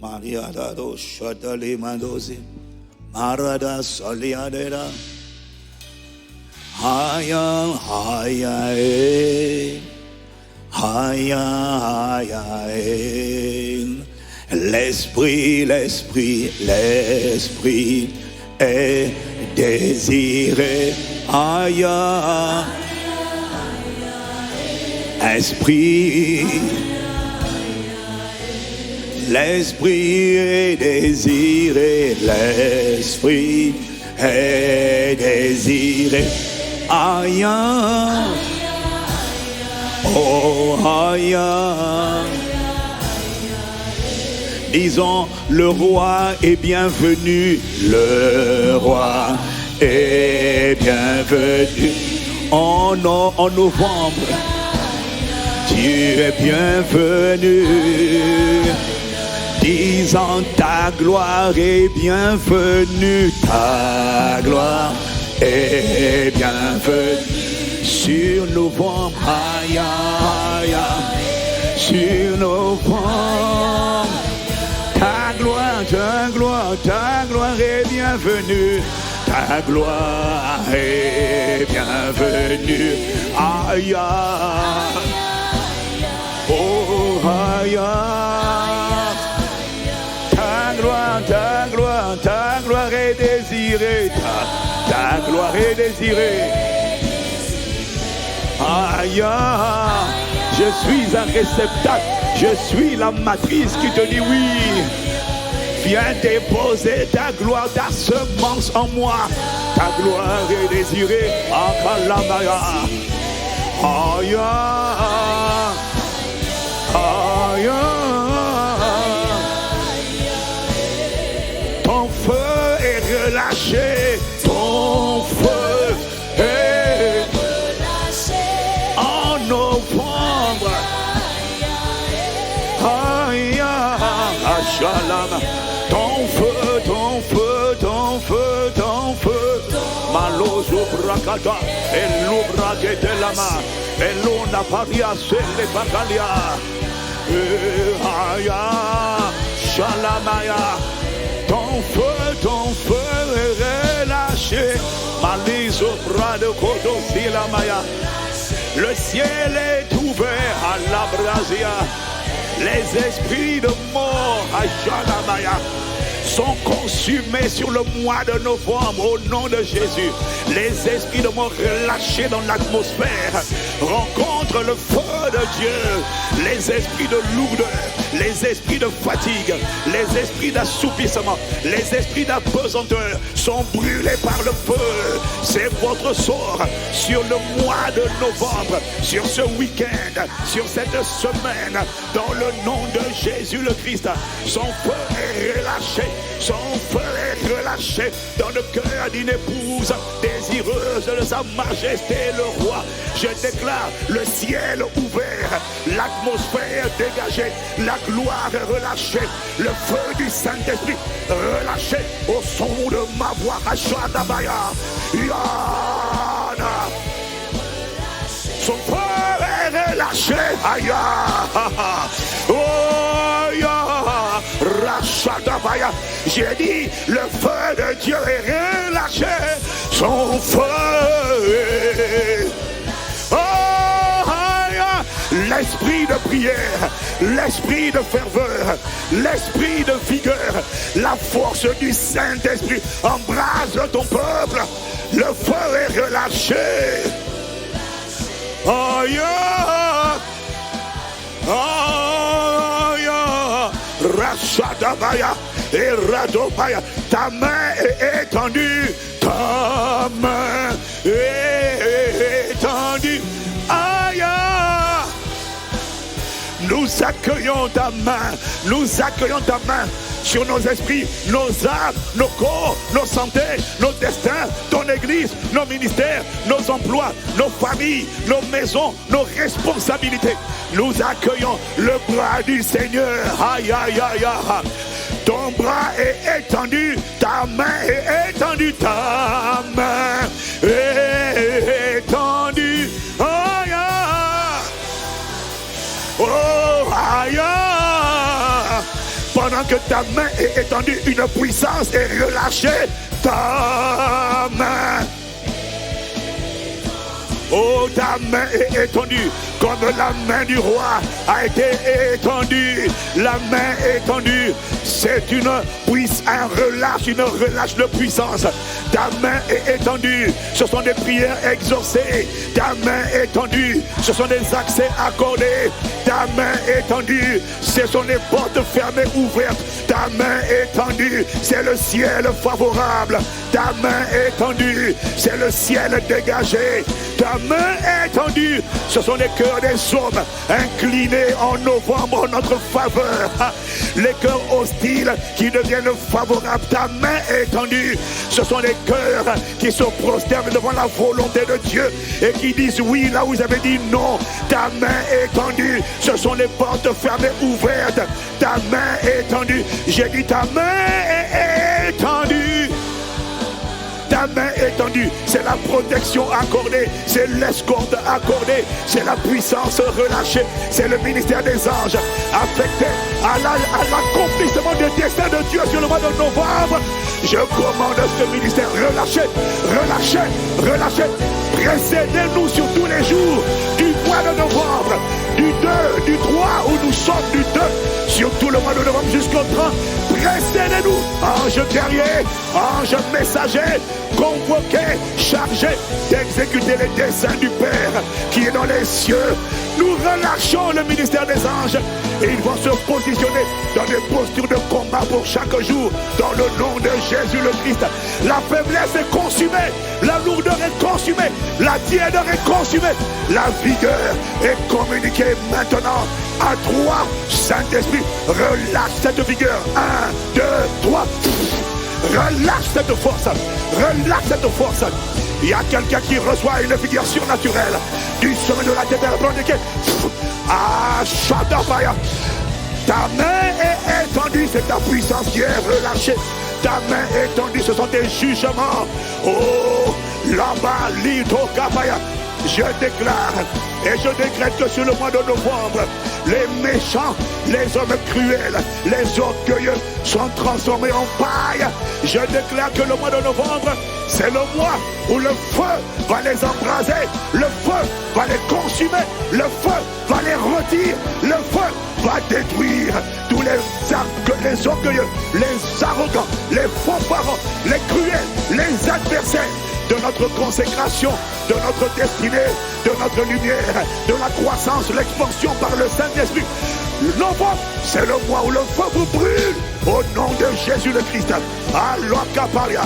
Maria Dado Shadali Mandozi Marada Soliadera Haya Haya Haya Haya L'esprit, l'esprit, l'esprit est désiré. Haya Esprit, l'esprit est désiré, l'esprit est désiré. Aya, oh aya. Disons, le roi est bienvenu, le roi est bienvenu. En novembre, tu es bienvenu. Disons, ta gloire est bienvenue, ta gloire est bienvenue. Sur novembre, aïe, aïe, sur novembre, ta gloire est bienvenue. Ta gloire est bienvenue. Aïe, oh, aïe. Ta gloire est désirée. Ta gloire est désirée. Aïe, je suis un réceptacle. Je suis la matrice qui te dit oui. Viens déposer ta gloire, ta semence en moi. Ta gloire est désirée. Akalamaya. Aïe, aïe. Ton feu est relâché. Ton feu est relâché. En novembre. Aïe, Ashalama. Ton feu, ton feu, ton feu, ton feu. Malozo brakata, elubra de lama, elona paria selle bakalia. Aya, shalamaya. Ton feu est relâché. Malizo brado kodo silamaya. Le ciel est ouvert à la brasia. Les esprits de mort à Shalamaya sont consumés sur le mois de novembre au nom de Jésus. Les esprits de mort relâchés dans l'atmosphère rencontrent le feu de Dieu. Les esprits de lourdeur, les esprits de fatigue, les esprits d'assoupissement, les esprits d'apesanteur sont brûlés par le feu. C'est votre sort sur le mois de novembre, sur ce week-end, sur cette semaine, dans le nom de Jésus le Christ. Son feu est relâché. Son feu est relâché dans le cœur d'une épouse désireuse de sa majesté le roi. Je déclare le ciel ouvert, l'atmosphère dégagée, la gloire relâchée, le feu du Saint-Esprit relâché au son de ma voix. Ashadabaya, Yana. Son feu est relâché. Aïe, oh, Rachadabaya. J'ai dit, le feu de Dieu est relâché. Son feu est... Oh, l'esprit de prière, l'esprit de ferveur, l'esprit de vigueur, la force du Saint-Esprit embrase ton peuple. Le feu est relâché. Aïe, aïe, Rachadabaya et Radobaya. Ta main est étendue, ta main est étendue. Aïe, nous accueillons ta main, nous accueillons ta main sur nos esprits, nos âmes, nos corps, nos santé, nos destins, ton église, nos ministères, nos emplois, nos familles, nos maisons, nos responsabilités. Nous accueillons le bras du Seigneur. Aïe, aïe, aïe, aïe. Ton bras est étendu, ta main est étendue, ta main est étendue. Aïe, aïe. Oh, aïe. pendant que ta main est étendue, une puissance est relâchée. Ta main. Oh, ta main est étendue, comme la main du roi a été étendue. La main étendue, c'est une puissance, un relâche de puissance. Ta main est étendue, ce sont des prières exaucées. Ta main étendue, ce sont des accès accordés. Ta main étendue, ce sont des portes fermées ouvertes. Ta main étendue, c'est le ciel favorable. Ta main étendue, c'est le ciel dégagé. Ta main étendue, ce sont les cœurs des hommes inclinés en novembre en notre faveur. Les cœurs hostiles qui deviennent favorables. Ta main étendue, ce sont les cœurs qui se prosternent devant la volonté de Dieu et qui disent oui là où vous avez dit non. Ta main étendue, ce sont les portes fermées ouvertes. Ta main étendue, j'ai dit ta main est étendue. Ta main étendue, c'est la protection accordée, c'est l'escorte accordée, c'est la puissance relâchée, c'est le ministère des anges affecté à l'accomplissement des desseins de Dieu sur le mois de novembre. Je commande ce ministère, relâchez, précédez-nous sur tous les jours du mois de novembre, du 2, du 3 où nous sommes du 2, sur tout le mois de novembre jusqu'au 30. Précédez-nous, ange guerrier, ange messager, convoqué, chargé d'exécuter les desseins du Père qui est dans les cieux. Nous relâchons le ministère des anges et ils vont se positionner dans des postures de combat pour chaque jour dans le nom de Jésus le Christ. La faiblesse est consumée, la lourdeur est consumée, la tiédeur est consumée, la vigueur est communiquée maintenant à 3. Saint-Esprit, relâche cette vigueur. 1, 2, 3. Relâche cette force. Relâche cette force. Il y a quelqu'un qui reçoit une vigueur surnaturelle du sommet de la tête à la bronze. Ah, Shadabaya. Ta main est étendue, c'est ta puissance qui est relâchée. Ta main est étendue, ce sont tes jugements. Oh, là-bas, Lito Kabaya. Je déclare et je décrète que sur le mois de novembre, les méchants, les hommes cruels, les orgueilleux sont transformés en paille. Je déclare que le mois de novembre, c'est le mois où le feu va les embraser, le feu va les consumer, le feu va les rôtir, le feu va détruire tous les orgueilleux, les arrogants, les faux parents, les cruels, les adversaires de notre consécration, de notre destinée, de notre lumière, de la croissance, l'expansion par le Saint-Esprit. Novembre, c'est le mois où le feu vous brûle au nom de Jésus le Christ. Alokaparia.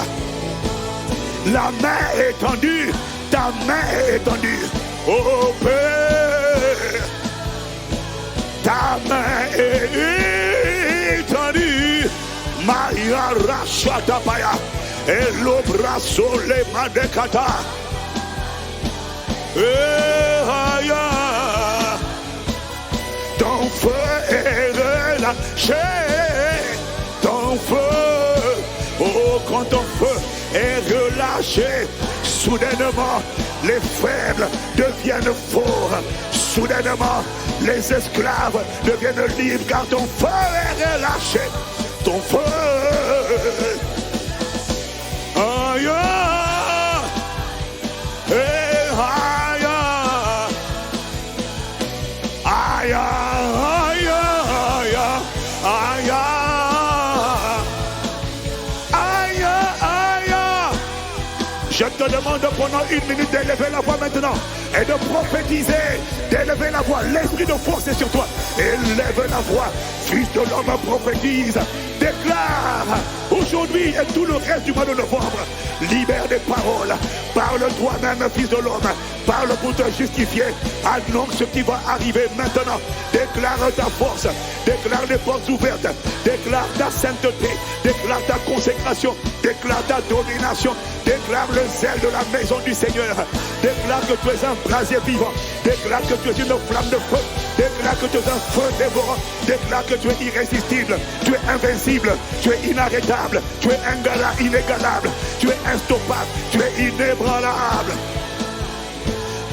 La main est étendue, ta main est étendue. Oh Père, ta main est étendue. Maya Rashatapaya. Et l'obrasso les madekata. Ton feu est relâché. Ton feu. Oh, quand ton feu est relâché, soudainement les faibles deviennent forts. Soudainement les esclaves deviennent libres car ton feu est relâché. Ton feu. Aïe, aïe, aïe, aïe, aïe, aïe, aïe. Je te demande pendant une minute d'élever la voix maintenant et de prophétiser, d'élever la voix. L'esprit de force est sur toi. Élève la voix. Fils de l'homme prophétise. Déclare aujourd'hui et tout le reste du mois de novembre. Libère des paroles. Parle toi-même, fils de l'homme. Parle pour te justifier. Annonce ce qui va arriver maintenant. Déclare ta force. Déclare les portes ouvertes. Déclare ta sainteté. Déclare ta consécration. Déclare ta domination. Déclare le zèle de la maison du Seigneur. Déclare que tu es un brasier vivant. Déclare que tu es une flamme de feu. Déclare que tu es un feu dévorant. Déclare que tu es irrésistible. Tu es invincible. Tu es inarrêtable. Tu es inégalable. Tu es instoppable. Tu es inébranlable.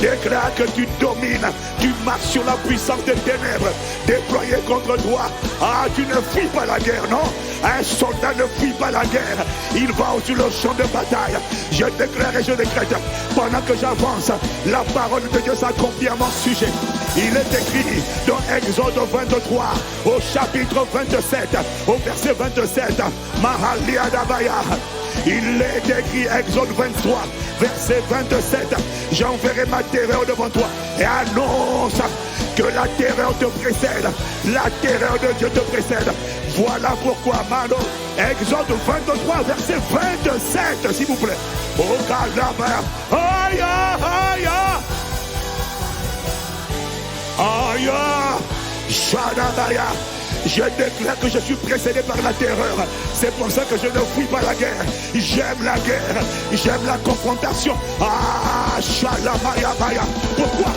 déclare que tu domines, tu marches sur la puissance des ténèbres déployées contre toi. Ah, tu ne fuis pas la guerre, non? Un soldat ne fuit pas la guerre, il va sur le champ de bataille. Je déclare et je décrète, pendant que j'avance, la parole de Dieu s'accomplit à mon sujet. Il est écrit dans Exode 23, au chapitre 27, au verset 27, Mahalia Dabaya. Il est écrit, Exode 23, verset 27, j'enverrai ma terreur devant toi et annonce que la terreur te précède, la terreur de Dieu te précède. Voilà pourquoi, Mano, Exode 23, verset 27, s'il vous plaît. Oh, Kalaba, aïe, aïe, aïe, Shadabaya. Je déclare que je suis précédé par la terreur. C'est pour ça que je ne fuis pas la guerre. J'aime la guerre, j'aime la confrontation. Ah, Shalamaya Baya. Pourquoi?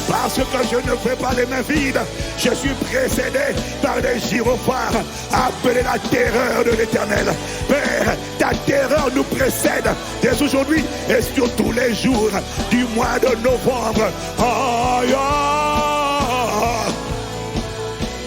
Parce que je ne fais pas les mains vides. Je suis précédé par des gyrophares appelés la terreur de l'Éternel. Père, ta terreur nous précède dès aujourd'hui et sur tous les jours du mois de novembre. Aïe, aïe.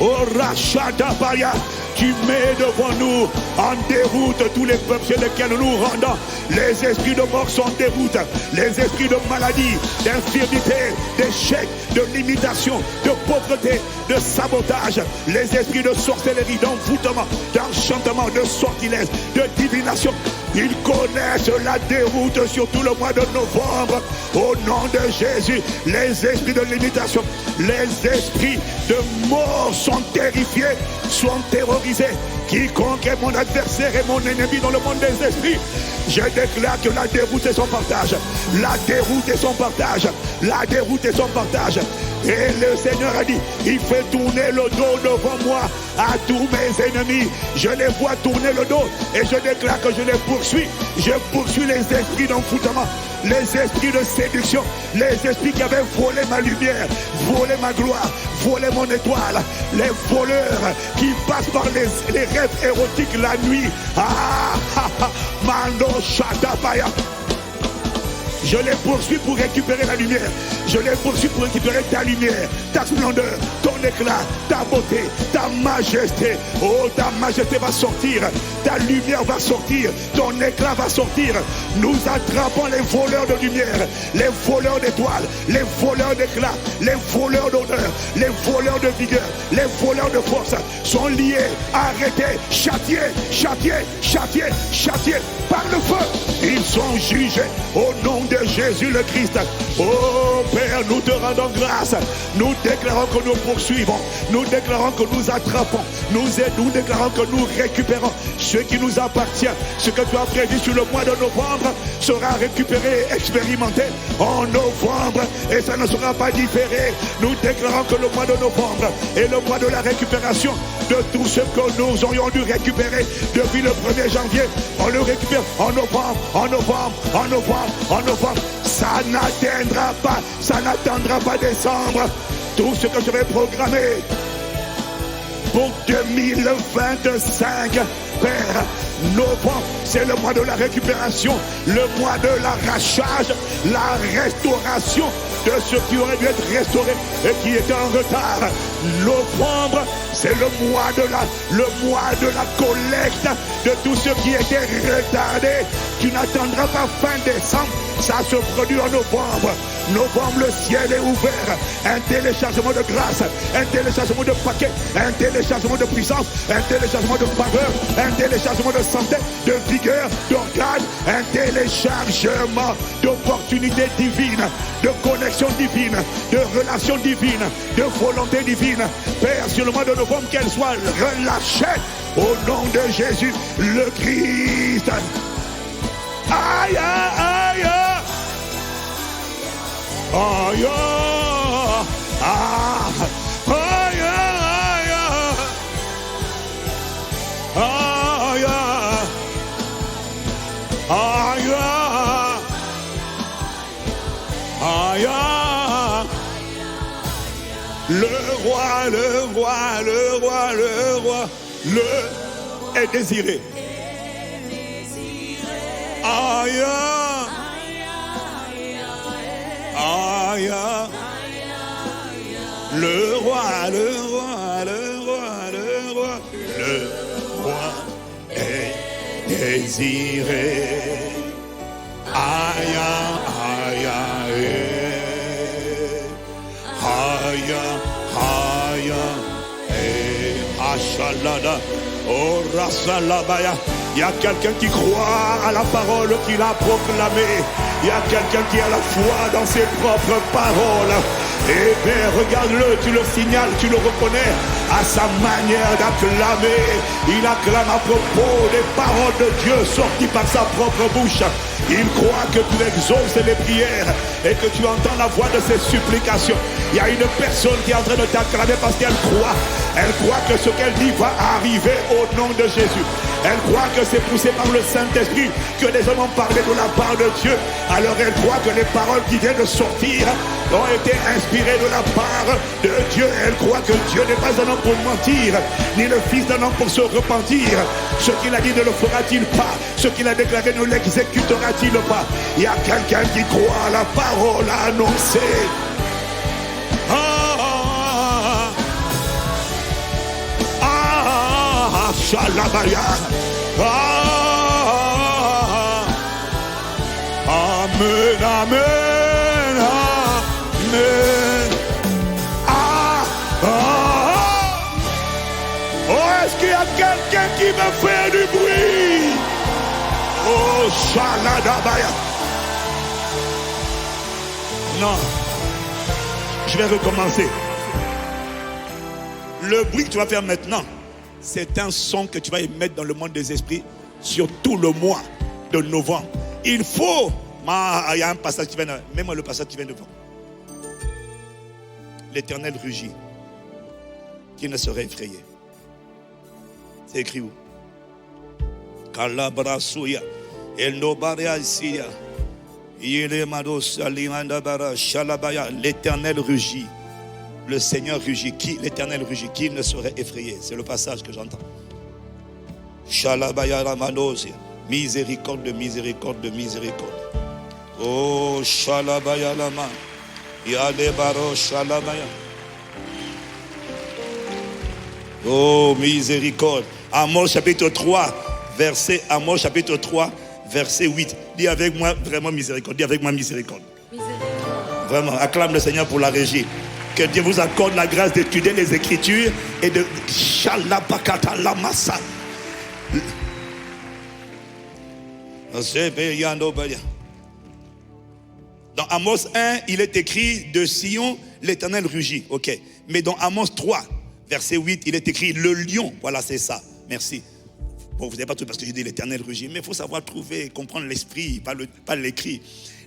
Oh, Rachadabaya, tu mets devant nous en déroute tous les peuples sur lesquels nous rendons. Les esprits de mort sont en déroute, les esprits de maladie, d'infirmité, d'échec, de limitation, de pauvreté, de sabotage, les esprits de sorcellerie, d'envoûtement, d'enchantement, de sortilège, de divination. Ils connaissent la déroute sur tout le mois de novembre. Au nom de Jésus, les esprits de limitation, les esprits de mort sont terrifiés, sont terrorisés. Quiconque est mon adversaire et mon ennemi dans le monde des esprits, je déclare que la déroute est son partage. La déroute est son partage. La déroute est son partage. Et le Seigneur a dit, il fait tourner le dos devant moi à tous mes ennemis. Je les vois tourner le dos et je déclare que je les poursuis. Je poursuis les esprits d'envoûtement, les esprits de séduction, les esprits qui avaient volé ma lumière, volé ma gloire, volé mon étoile, les voleurs qui passent par les rêves érotiques la nuit. Ah, ah, ah, Mando Shadabaya. Je les poursuis pour récupérer la lumière. Je les poursuis pour récupérer ta lumière, ta splendeur, ton éclat, ta beauté, ta majesté. Oh, ta majesté va sortir. Ta lumière va sortir. Ton éclat va sortir. Nous attrapons les voleurs de lumière, les voleurs d'étoiles, les voleurs d'éclat, les voleurs d'honneur, les voleurs de vigueur, les voleurs de force sont liés, arrêtés, châtiés, châtiés, châtiés, châtiés par le feu. Ils sont jugés au nom de Jésus le Christ. Oh Père, nous te rendons grâce. Nous déclarons que nous poursuivons. Nous déclarons que nous attrapons. Nous déclarons que nous récupérons ce qui nous appartient. Ce que tu as prévu sur le mois de novembre sera récupéré et expérimenté en novembre. Et ça ne sera pas différé. Nous déclarons que le mois de novembre est le mois de la récupération de tout ce que nous aurions dû récupérer depuis le 1er janvier. On le récupère en novembre, en novembre, en novembre, en novembre. Ça n'atteindra pas, ça n'attendra pas décembre. Tout ce que je vais programmer pour 2025, Père, novembre, c'est le mois de la récupération, le mois de l'arrachage, la restauration de ce qui aurait dû être restauré et qui était en retard. Novembre, c'est le mois de la collecte de tout ce qui était retardé. Tu n'attendras pas fin décembre, ça se produit en novembre. Novembre, le ciel est ouvert. Un téléchargement de grâce, un téléchargement de paquets, un téléchargement de puissance, un téléchargement de faveur, un téléchargement de santé, de vigueur, d'organes, un téléchargement d'opportunités divines, de connexion divine, de relations divines, de volonté divine. Père, sur le mois de novembre, qu'elle soit relâchée au nom de Jésus le Christ. Aïe, aïe, aïe. Aïe, aïe, aïe, aïe, aïe, aïe, le roi, le roi, le roi, le roi, le est désiré. Aïe, aïe, le roi, le roi, le roi, le roi, le roi est désiré. Aïe, aïe, aïe, aïe, aïe, achalada, oh rasalabaya. Il y a quelqu'un qui croit à la parole qu'il a proclamée. Il y a quelqu'un qui a la foi dans ses propres paroles. Eh bien, regarde-le, tu le signales, tu le reconnais à sa manière d'acclamer. Il acclame à propos des paroles de Dieu sorties par sa propre bouche. Il croit que tu exauces les prières et que tu entends la voix de ses supplications. Il y a une personne qui est en train de t'acclamer parce qu'elle croit. Elle croit que ce qu'elle dit va arriver au nom de Jésus. Elle croit que c'est poussé par le Saint-Esprit que les hommes ont parlé de la part de Dieu. Alors elle croit que les paroles qui viennent de sortir ont été inspirées de la part de Dieu. Elle croit que Dieu n'est pas un homme pour mentir, ni le fils d'un homme pour se repentir. Ce qu'il a dit ne le fera-t-il pas? Ce qu'il a déclaré ne l'exécutera-t-il pas? Il y a quelqu'un qui croit à la parole annoncée. Shalabaya. Amen, amen, amen. Oh, est-ce qu'il y a quelqu'un qui me fait du bruit? Oh, Shaladabaya. Non, je vais recommencer. Le bruit que tu vas faire maintenant, c'est un son que tu vas émettre dans le monde des esprits sur tout le mois de novembre. Il faut... Il y a un passage qui vient de... Mets-moi le passage qui vient devant. L'Éternel rugit. Qui ne serait effrayé? C'est écrit où? Kalabrasuya. L'Éternel rugit. Le Seigneur rugit. Qui? L'Éternel rugit. Qui ne serait effrayé? C'est le passage que j'entends. Shalabaya Ramanosia. Miséricorde, miséricorde, miséricorde. Oh, Shalabaya Lama. Yadebaro Shalabaya. Oh, miséricorde. Amos chapitre 3, verset 8. Dis avec moi vraiment miséricorde. Dis avec moi miséricorde. Vraiment, acclame le Seigneur pour la régie. Que Dieu vous accorde la grâce d'étudier les Écritures et de Shalabakata Lamasa. Dans Amos 1, il est écrit de Sion, l'Éternel rugit. Ok. Mais dans Amos 3, verset 8, il est écrit le lion. Voilà, c'est ça. Merci. Bon, vous n'avez pas tout parce que j'ai dit l'Éternel rugit. Mais il faut savoir trouver, comprendre l'esprit, pas l'écrit.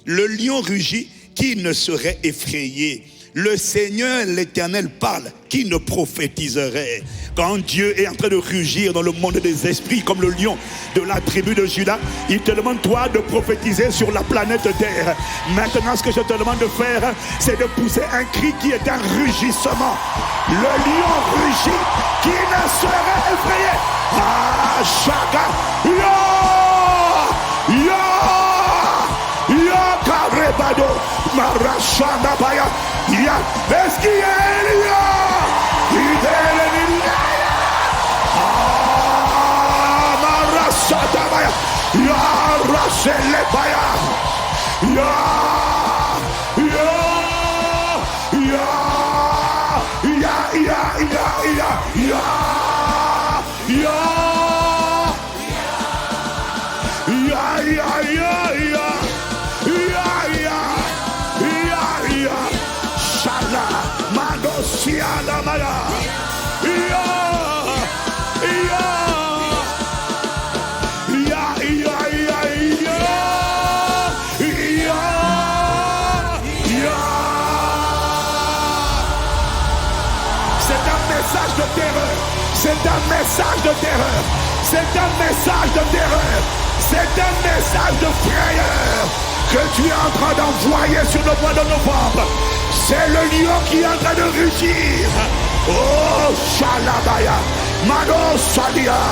Le lion rugit, qui ne serait effrayé? Le Seigneur, l'Éternel parle, qui ne prophétiserait? Quand Dieu est en train de rugir dans le monde des esprits comme le lion de la tribu de Juda, il te demande toi de prophétiser sur la planète Terre. Maintenant, ce que je te demande de faire, c'est de pousser un cri qui est un rugissement. Le lion rugit, qui ne serait effrayé? Ah, chaka, yo, yo, yo, karebado, marachanda baya. Est-ce qu'il y a un lion? Il est le lion. Ah, marachanda baya. Ya, rachele baya. Ya, ya, ya, ya, ya, ya, ya, ya. C'est un message de terreur. C'est un message de terreur. C'est un message de frayeur que tu es en train d'envoyer sur le mois de novembre. C'est le lion qui est en train de rugir. Oh, Shalabaya, Mano Salia.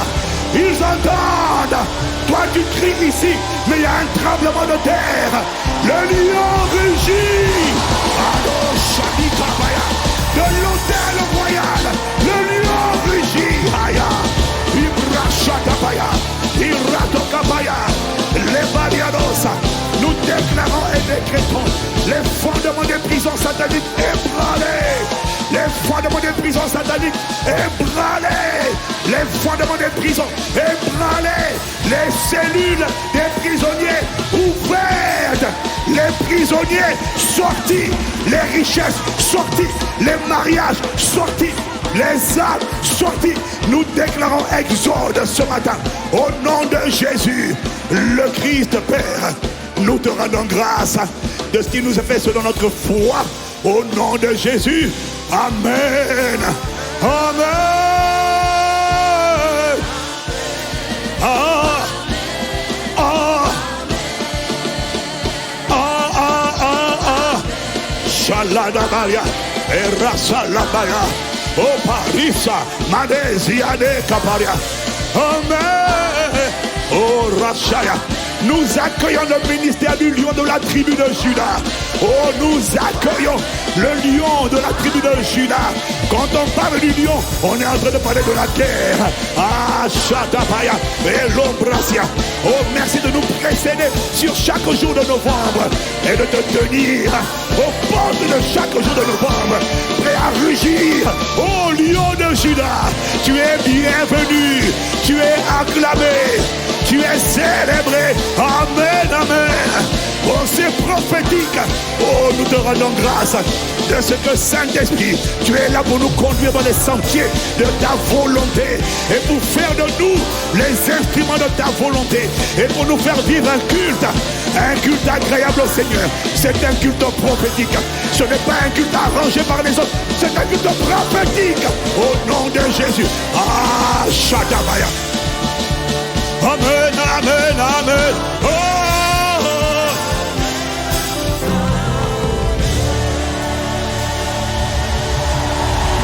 Ils entendent. Toi, tu cries ici, mais il y a un tremblement de terre. Le lion rugit. Mano Shalika Baya. De l'autel royal, le lion rugit. Aya, Ibrachatapaya, Iratokapaya, les Baliadosa. Nous déclarons et décrétons les fondements des prisons sataniques ébranlés. Les fondements des prisons sataniques ébranlés. Les fondements des prisons ébranlés. Les cellules des prisonniers ouvertes. Les prisonniers sortis. Les richesses sorties. Les mariages sortis. Les âmes sorties. Nous déclarons exode ce matin. Au nom de Jésus, le Christ Père. Nous te rendons grâce de ce qui nous a fait selon notre foi. Au nom de Jésus. Amen. Amen. Ah. Ah. Ah. Ah. Ah. Ah. Shaladabaria. Erasalabaya. Oh Parisa. Madeziade Kaparia. Amen. Oh Rachaya. Nous accueillons le ministère du lion de la tribu de Juda. Oh, nous accueillons le lion de la tribu de Juda. Quand on parle du lion, on est en train de parler de la guerre. Ah, Shatabaya et l'Ombrasia. Oh, merci de nous précéder sur chaque jour de novembre et de te tenir aux portes de chaque jour de novembre, prêt à rugir. Oh, lion de Juda, tu es bienvenu, tu es acclamé. Tu es célébré. Amen, amen. Oh, c'est prophétique. Oh, nous te rendons grâce de ce que Saint-Esprit, tu es là pour nous conduire dans les sentiers de ta volonté et pour faire de nous les instruments de ta volonté et pour nous faire vivre un culte agréable au Seigneur. C'est un culte prophétique. Ce n'est pas un culte arrangé par les autres. C'est un culte prophétique. Au nom de Jésus. Ah, Shaddamaya. Amen, amen, amen. Oh, oh.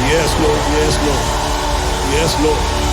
Yes, Lord, yes, Lord. Yes, Lord.